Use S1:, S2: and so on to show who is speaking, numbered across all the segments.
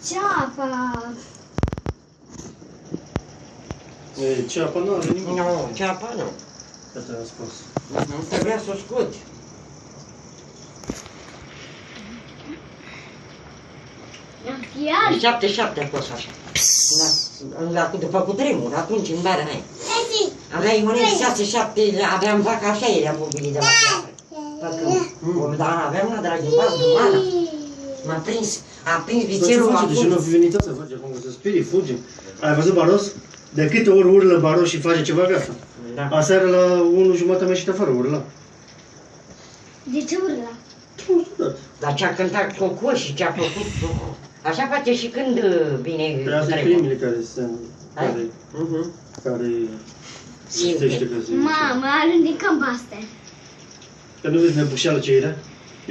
S1: Ceapa.
S2: Ceapa nu are nimic.
S3: Nu, ceapa nu.
S2: Asta am spus.
S3: Nu trebuia să o scoți.
S1: Iar.
S3: 7-7 a fost așa. După cutremur, atunci în barea aia. Aveai monede 6-7, aveam vaca așa, eram mobilii de la piatră. Dar aveam una de la Gimbaș, Dumana. M-a prins, a prins
S2: Dar ce
S3: vițelul
S2: face? De ce nu
S3: acum.
S2: fi venit să face acum? Să sperie, fugi. Ai văzut Baros? De câte ori urlă Baros și face ceva, gata.
S3: Da.
S2: Aseară la 1:30 am ieșit afară, urla.
S1: De ce urla?
S3: Dar ce-a cântat Coco și ce-a făcut... Așa face și când vine
S2: Dar astea e
S3: cutremur.
S2: primele care se... care...
S3: Simte.
S2: Ștește că se...
S1: Mamă, alundicăm pe astea.
S2: Că nu vezi nebușeală ce era?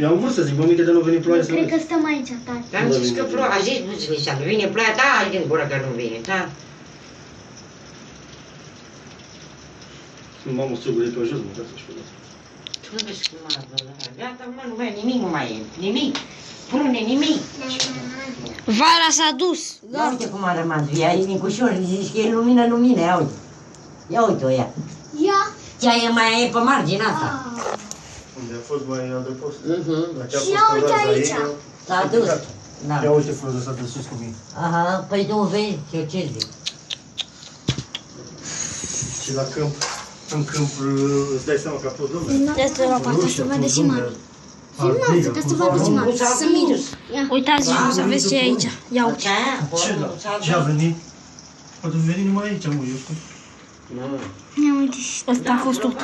S2: Eu am vrut să zic, bă, uite de nu veni ploaie
S1: Eu
S2: să
S1: cred
S2: vezi.
S1: că stăm aici, tati.
S3: Am zis că plouă, a zis Lucianu, vine ploaia, da, ai din gură că nu vine, da.
S2: Mamă, strugure pe jos, mă, ca să-și vedea.
S3: Tu nu vezi cum a gata, mă, nu mai, nimic nu mai e, nimic. Prune, nimic.
S1: Vara s-a dus.
S3: Ia uite cum a rămas, ia e Nicușor, zici că e lumină, ia uite. Ia uite-o, ia.
S1: Ia.
S3: Cea e mai e pe marginea asta.
S2: Unde a fost mai adăpost?
S1: Și ia uite aici.
S3: S-a dus. Da.
S2: Ia uite frunză s-a dus sus cu mine.
S3: Aha, păi tu vezi, eu ce zic?
S2: Și la câmp, în câmp, îți dai seama că a fost lumea.
S1: Este la partea să vede și mami. Filmează, că să vadă și mami. Să minus. Uitați, să vezi ce e aici. Ia uite.
S2: Ce a venit? Poate veni numai aici, mă, eu știu.
S3: Nu.
S1: Ia uite, ăsta a fost tot.